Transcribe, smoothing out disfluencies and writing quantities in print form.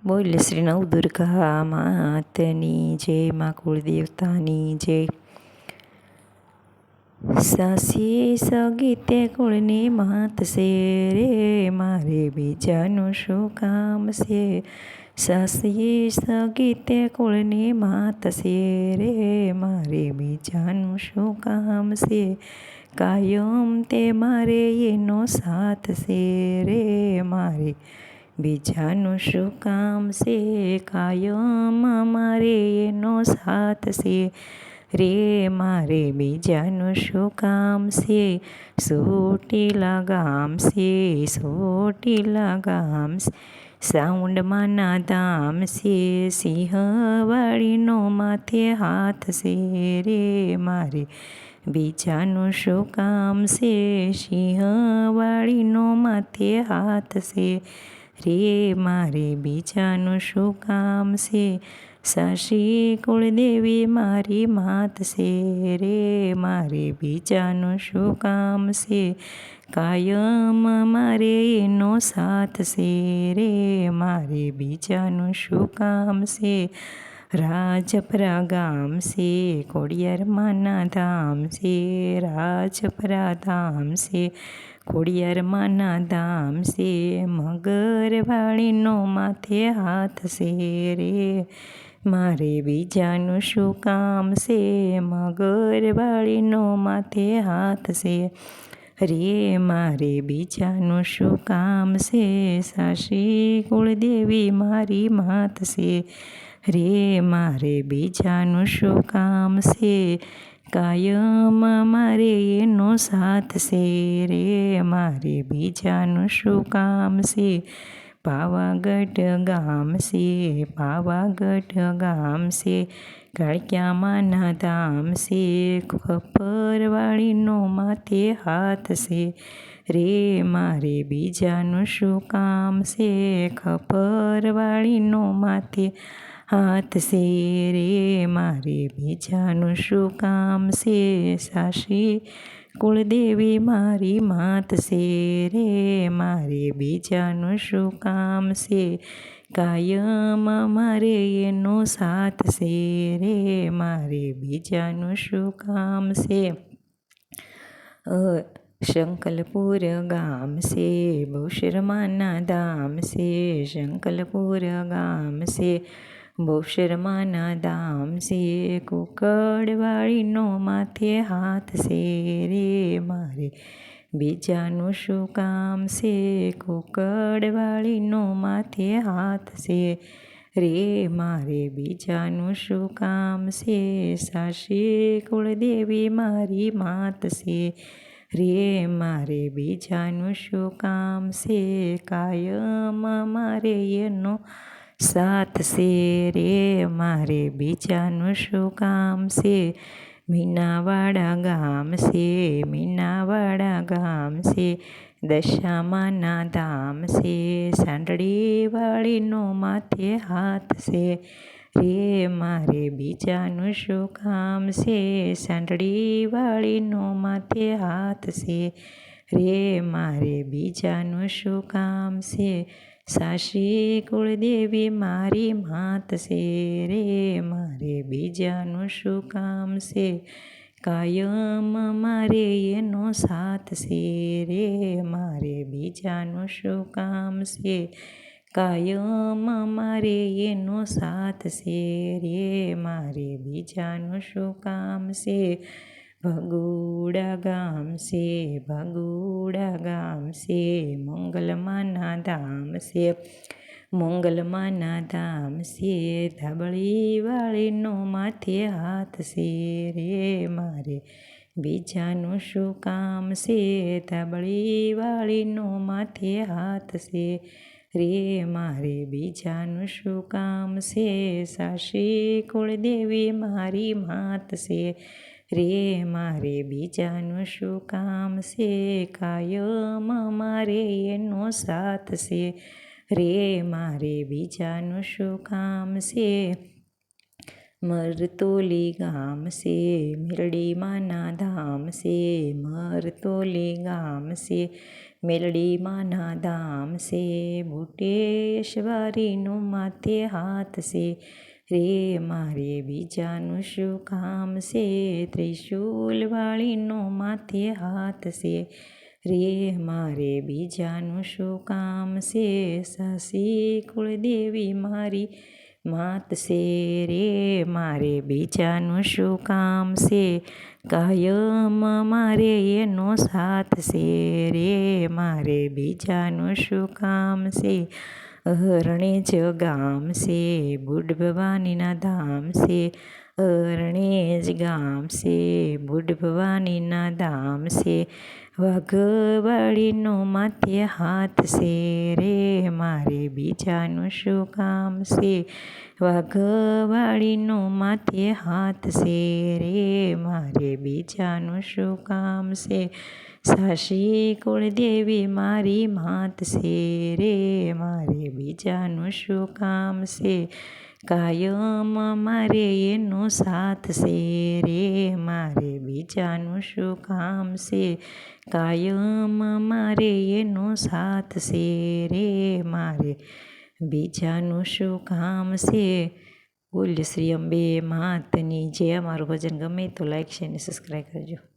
બોલ શ્રી નવદુર્ગા માતની જય, માં કુળદેવતાની જય. સાસી સગીતે કુળની માત છે રે, મારે બીજાનું શું કામ છે. સાસી સગીતે કુળની માત છે રે, મારે બીજાનું શું કામ છે. કાયમ તે મારે એનો સાથ છે રે, મારે બીજાનું શું કામ છે. કાયમ મારે એનો સાથ છે રે, મારે બીજાનું શું કામ છે. સોટીલા ગામ છે, સોટીલા ગામ છે, સાઉન્ડમાંના ધામ છે. સિંહવાળીનો માથે હાથ છે રે, મારે બીજાનું શું કામ છે. સિંહવાળીનો માથે હાથ છે રે, મારે બીજાનું શું કામ છે. સાસી કુળદેવી મારી માત છે રે, મારે બીજાનું શું કામ છે. કાયમ મારે એનો સાથ છે રે, મારે બીજાનું શું કામ છે. રાજપરા ગામ છે, ખોડિયારમાંના ધામ છે. રાજપરા ધામ છે, ખોડિયારમાંના ધામ છે. મગરવાળીનો માથે હાથ છે રે, મારે બીજાનું શું કામ છે. મગરવાળીનો માથે હાથ છે રે, મારે બીજાનું શું કામ છે. સાસી કુળદેવી મારી માત છે રે, મારે બીજાનું શું કામ છે. કાયમ મારે એનો સાથ છે રે, મારે બીજાનું શું કામ છે. પાવાગઢ ગામ છે, પાવાગઢ ગામ છે, કાળિયામાંના ધામ છે. ખપરવાળીનો માથે હાથ છે રે, મારે બીજાનું શું કામ છે. ખપરવાળીનો માથે હાથ છે રે, મારે બીજાનું શું કામ છે. સાસી કુળદેવી મારી માત છે રે, મારે બીજાનું શું કામ છે. કાયમ મારે એનો સાથ છે રે, મારે બીજાનું શું કામ છે. શંકલપુર ગામ છે, બહુશરમાના ધામ છે. શંકલપુર ગામ છે, બહુશરમાના ધામ છે. કુકડવાળીનો માથે હાથ છે રે, મારે બીજાનું શું કામ છે. કુકડવાળીનો માથે હાથ છે રે, મારે બીજાનું શું કામ છે. સાસી કુળદેવી મારી માત છે રે, મારે બીજાનું શું કામ છે. કાયમ મારે એનો સાથ છે રે, મારે બીજાનું શું કામ છે. મીનાવાડા ગામ છે, મીનાવાડા ગામ છે, દશામાના ધામ છે. સાંડળીવાળીનો માથે હાથ છે રે, મારે બીજાનું શું કામ છે. સાંડળીવાળીનો માથે હાથ છે રે, મારે બીજાનું શું કામ છે. સાસી કુળદેવી મારી માત છે રે, મારે બીજાનું શું કામ છે. કાયમ મારે એનો સાથ છે રે, મારે બીજાનું શું કામ છે. કાયમ મારે એનો સાથ છે રે, મારે બીજાનું શું કામ છે. ભગુડા ગામ છે, ભગુડા ગામ છે, મંગલમાંના ધામ છે. મંગલમાંના ધામ છે, ધાબળીવાળીનો માથે હાથ છે રે, મારે બીજાનું શું કામ છે. ધાબળીવાળીનો માથે હાથ છે રે, મારે બીજાનું શું કામ છે. સાસી કુળદેવી મારી માત છે રે, મારે બીજાનું શું કામ છે. કાયમ મારે એનો સાથ છે રે, મારે બીજાનું શું કામ છે. મરતોલી ગામ છે, મેરડીમાંના ધામ છે. મરતોલી ગામ છે, મેલડીમાંના ધામ છે, બુટેશ્વરીનું માથે હાથ છે રે, મારે બીજાનું શું કામ છે, ત્રિશૂલવાળીનો માથે હાથ છે રે, મારે બીજાનું શું કામ છે, સાસી કુળદેવી મારી માત છે રે, મારે બીજાનું શું કામ છે, કાયમ મારે એનો સાથ છે રે, મારે બીજાનું શું કામ છે, અરણે જ ગામ છે, બુઢ ભવાનીના ધામ છે, અરણે જ ગામ છે, બુઢ ભવાનીના ધામ છે, વાઘવાળીનો માથે હાથ છે રે, મારે બીજાનું શું કામ છે, વાઘવાળીનો માથે હાથ છે રે, મારે બીજાનું શું કામ છે, સાસી કુળદેવી મારી માત છે રે, મારે બીજાનું શું કામ છે, કાયમ મારે એનો સાથ છે રે, મારે બીજાનું શું કામ છે, કાયમ મારે એનો સાથ છે રે, મારે બીજાનું શું કામ છે. બોલ શ્રી અંબે માતની જય. અમારું ભજન ગમે તો લાઈક શેર અને સબસ્ક્રાઈબ કરજો.